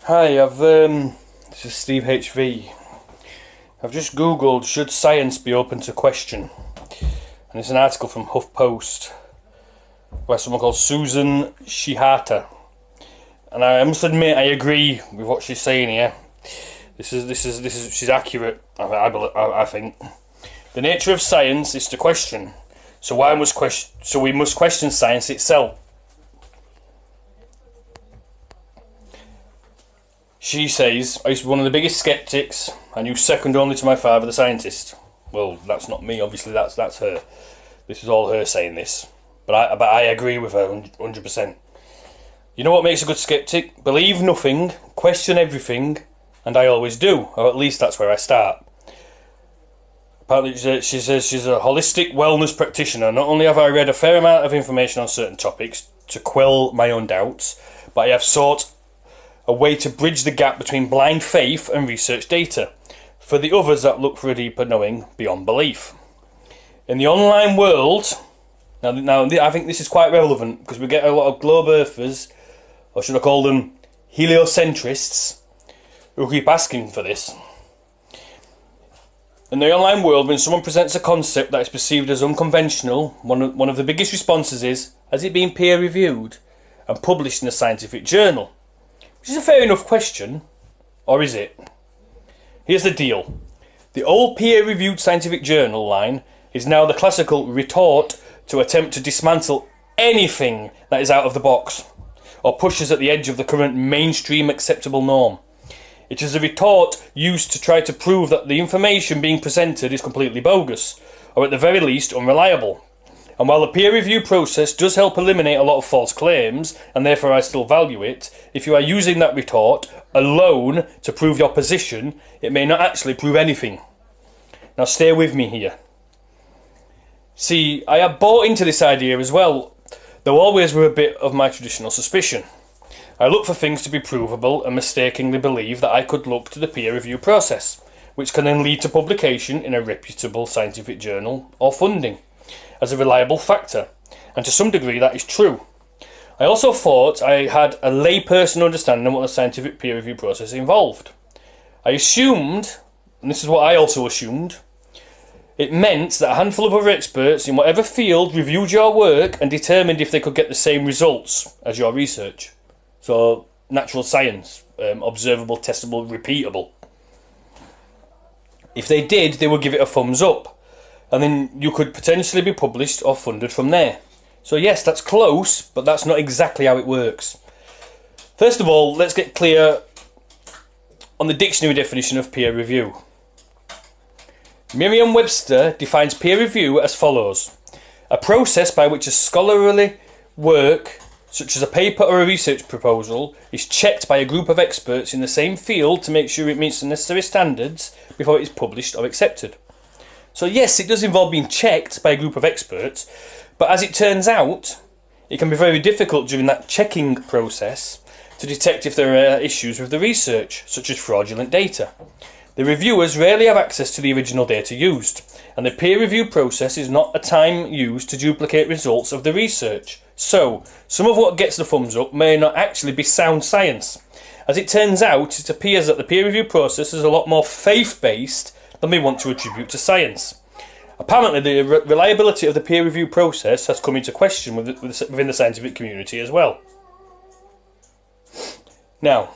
Hi, this is Steve HV. I've just googled, should science be open to question? And it's an article from HuffPost by someone called Susan Shihata. And I must admit, I agree with what she's saying here. She's accurate, I think. The nature of science is to question. So we must question science itself. She says, I used to be one of the biggest skeptics. I knew second only to my father, the scientist. Well, that's not me, obviously, that's her. This is all her saying this. But I agree with her 100%. You know what makes a good skeptic? Believe nothing, question everything, and I always do. Or at least that's where I start. Apparently, she says she's a holistic wellness practitioner. Not only have I read a fair amount of information on certain topics to quell my own doubts, but I have sought a way to bridge the gap between blind faith and research data, for the others that look for a deeper knowing beyond belief. In the online world, now I think this is quite relevant, because we get a lot of globe earthers, or should I call them heliocentrists, who keep asking for this. In the online world, when someone presents a concept that is perceived as unconventional, one of the biggest responses is, has it been peer reviewed and published in a scientific journal? Which is a fair enough question, or is it? Here's the deal. The old peer-reviewed scientific journal line is now the classical retort to attempt to dismantle anything that is out of the box, or pushes at the edge of the current mainstream acceptable norm. It is a retort used to try to prove that the information being presented is completely bogus, or at the very least unreliable. And while the peer review process does help eliminate a lot of false claims, and therefore I still value it, if you are using that retort alone to prove your position, it may not actually prove anything. Now stay with me here. See, I have bought into this idea as well, though always with a bit of my traditional suspicion. I look for things to be provable and mistakenly believe that I could look to the peer review process, which can then lead to publication in a reputable scientific journal or funding, as a reliable factor, and to some degree that is true. I also thought I had a layperson understanding of what the scientific peer review process involved. I assumed, and this is what I also assumed, it meant that a handful of other experts in whatever field reviewed your work and determined if they could get the same results as your research. So, natural science, observable, testable, repeatable. If they did, they would give it a thumbs up, and then you could potentially be published or funded from there. So yes, that's close, but that's not exactly how it works. First of all, let's get clear on the dictionary definition of peer review. Merriam-Webster defines peer review as follows: a process by which a scholarly work, such as a paper or a research proposal, is checked by a group of experts in the same field to make sure it meets the necessary standards before it is published or accepted. So yes, it does involve being checked by a group of experts, but as it turns out, it can be very difficult during that checking process to detect if there are issues with the research, such as fraudulent data. The reviewers rarely have access to the original data used, and the peer review process is not a time used to duplicate results of the research. So, some of what gets the thumbs up may not actually be sound science. As it turns out, it appears that the peer review process is a lot more faith-based than we want to attribute to science. Apparently, the reliability of the peer review process has come into question within the scientific community as well. Now,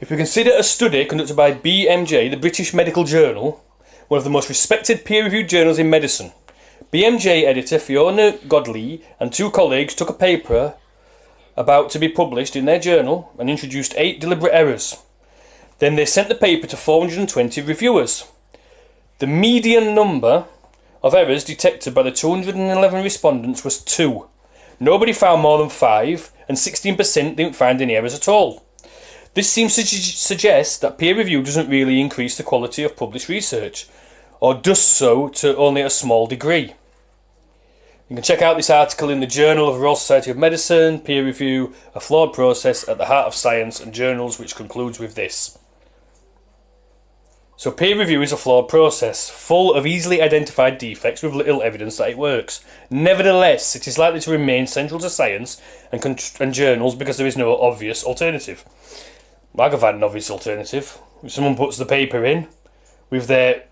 if we consider a study conducted by BMJ, the British Medical Journal, one of the most respected peer-reviewed journals in medicine, BMJ editor Fiona Godley and two colleagues took a paper about to be published in their journal and introduced 8 deliberate errors. Then they sent the paper to 420 reviewers. The median number of errors detected by the 211 respondents was 2. Nobody found more than 5, and 16% didn't find any errors at all. This seems to suggest that peer review doesn't really increase the quality of published research, or does so to only a small degree. You can check out this article in the Journal of the Royal Society of Medicine, Peer Review, a flawed process at the heart of science and journals, which concludes with this. So peer review is a flawed process, full of easily identified defects with little evidence that it works. Nevertheless, it is likely to remain central to science and journals because there is no obvious alternative. I can find an obvious alternative. If someone puts the paper in with their,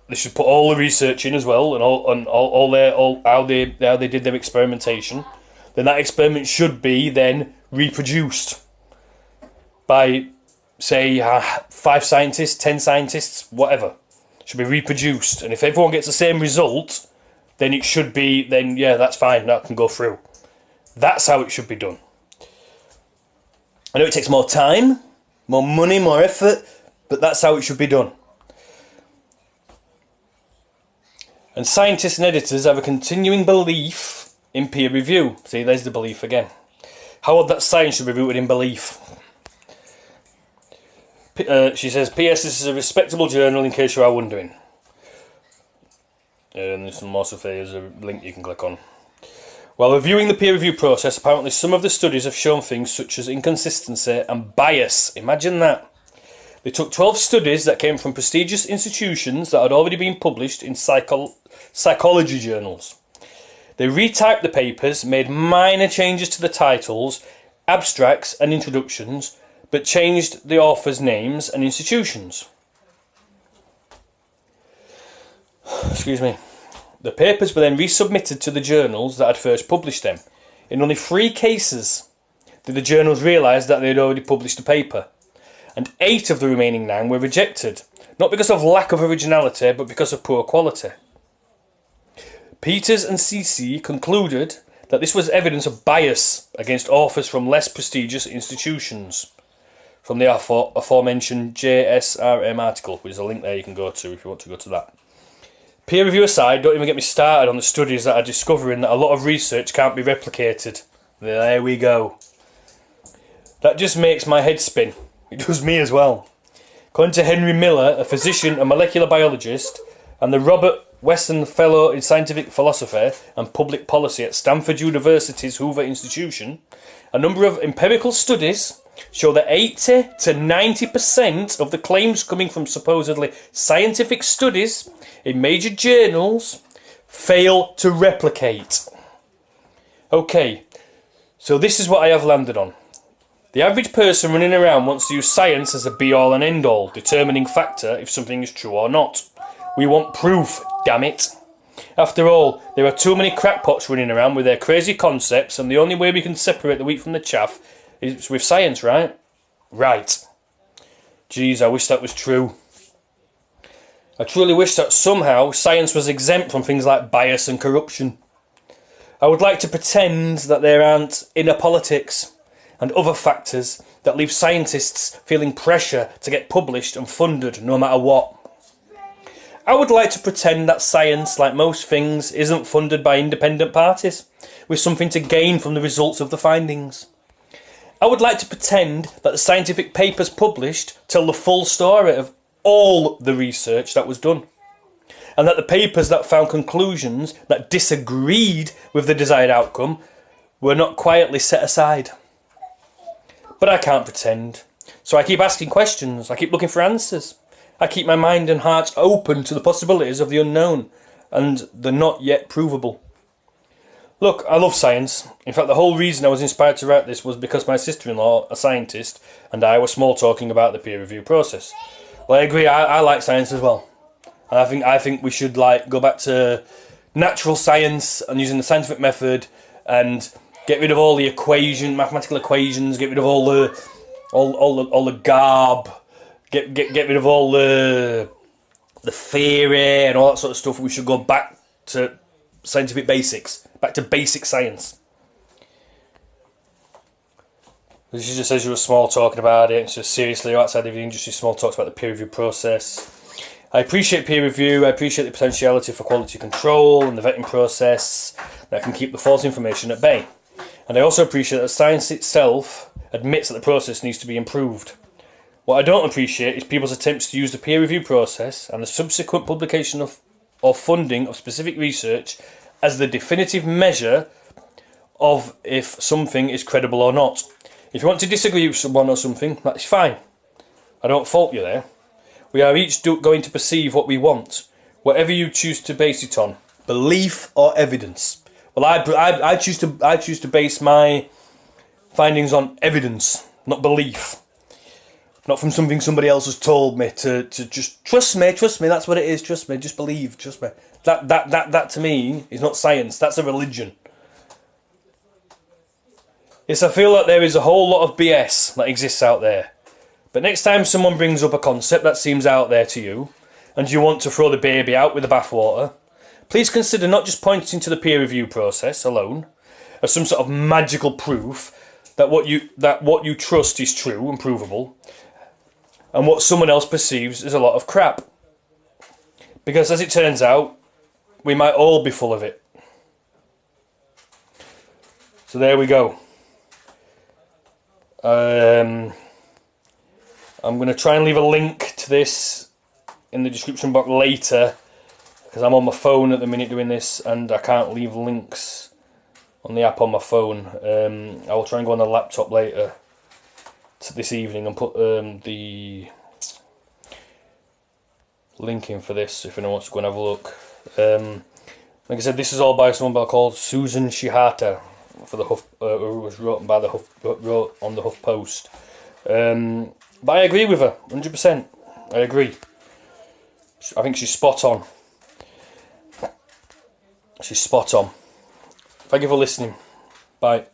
they should put all the research in as well, and all how they did their experimentation. Then that experiment should be then reproduced by, say, 5 scientists, 10 scientists, whatever. It should be reproduced, and if everyone gets the same result, then it should be, then yeah, that's fine, that can go through. That's how it should be done. I know it takes more time, more money, more effort, but that's how it should be done. And scientists and editors have a continuing belief in peer review. See, there's the belief again. How odd that science should be rooted in belief. She says, P.S. This is a respectable journal in case you are wondering. And there's some more stuff there. There's a link you can click on. While reviewing the peer review process, apparently some of the studies have shown things such as inconsistency and bias. Imagine that. They took 12 studies that came from prestigious institutions that had already been published in psychology journals. They retyped the papers, made minor changes to the titles, abstracts and introductions, but changed the authors' names and institutions. Excuse me. The papers were then resubmitted to the journals that had first published them. In only 3 cases did the journals realise that they had already published a paper, and 8 of the remaining 9 were rejected, not because of lack of originality, but because of poor quality. Peters and CC concluded that this was evidence of bias against authors from less prestigious institutions, from the aforementioned JSRM article, which is a link there you can go to if you want to go to that. Peer review aside, don't even get me started on the studies that are discovering that a lot of research can't be replicated. There we go. That just makes my head spin. It does me as well. According to Henry Miller, a physician and molecular biologist, and the Robert Weston Fellow in Scientific Philosophy and Public Policy at Stanford University's Hoover Institution, a number of empirical studies show that 80 to 90% of the claims coming from supposedly scientific studies in major journals fail to replicate. Okay, so this is what I have landed on. The average person running around wants to use science as a be-all and end-all, determining factor if something is true or not. We want proof, damn it. After all, there are too many crackpots running around with their crazy concepts, and the only way we can separate the wheat from the chaff is with science, right? Right. Geez, I wish that was true. I truly wish that somehow science was exempt from things like bias and corruption. I would like to pretend that there aren't inner politics and other factors that leave scientists feeling pressure to get published and funded no matter what. I would like to pretend that science, like most things, isn't funded by independent parties, with something to gain from the results of the findings. I would like to pretend that the scientific papers published tell the full story of all the research that was done, and that the papers that found conclusions that disagreed with the desired outcome were not quietly set aside. But I can't pretend, so I keep asking questions, I keep looking for answers. I keep my mind and heart open to the possibilities of the unknown and the not yet provable. Look, I love science. In fact, the whole reason I was inspired to write this was because my sister-in-law, a scientist, and I were small talking about the peer review process. Well, I agree, I like science as well. And I think we should go back to natural science and using the scientific method and get rid of all the mathematical equations, get rid of all the garb. Get rid of all the theory and all that sort of stuff. We should go back to scientific basics, back to basic science. She just says you were small talking about it. So seriously, outside of the industry, small talks about the peer review process. I appreciate peer review. I appreciate the potentiality for quality control and the vetting process that can keep the false information at bay. And I also appreciate that science itself admits that the process needs to be improved. What I don't appreciate is people's attempts to use the peer review process and the subsequent publication or funding of specific research as the definitive measure of if something is credible or not. If you want to disagree with someone or something, that's fine. I don't fault you there. We are each going to perceive what we want, whatever you choose to base it on, belief or evidence. Well, I choose to base my findings on evidence, not belief. Not from something somebody else has told me to just trust me, that's what it is, trust me, just believe, trust me. That to me is not science, that's a religion. Yes, I feel like there is a whole lot of BS that exists out there. But next time someone brings up a concept that seems out there to you, and you want to throw the baby out with the bathwater, please consider not just pointing to the peer review process alone as some sort of magical proof that what you trust is true and provable, and what someone else perceives as a lot of crap. Because as it turns out, we might all be full of it. So there we go. I'm going to try and leave a link to this in the description box later, because I'm on my phone at the minute doing this and I can't leave links on the app on my phone. I will try and go on the laptop later this evening and put the link in for this if anyone wants to go and have a look. Like I said, this is all by someone called Susan Shihata for the Huff, who was wrote on the Huff Post. But I agree with her 100%. I agree. I think she's spot on. She's spot on. Thank you for listening. Bye.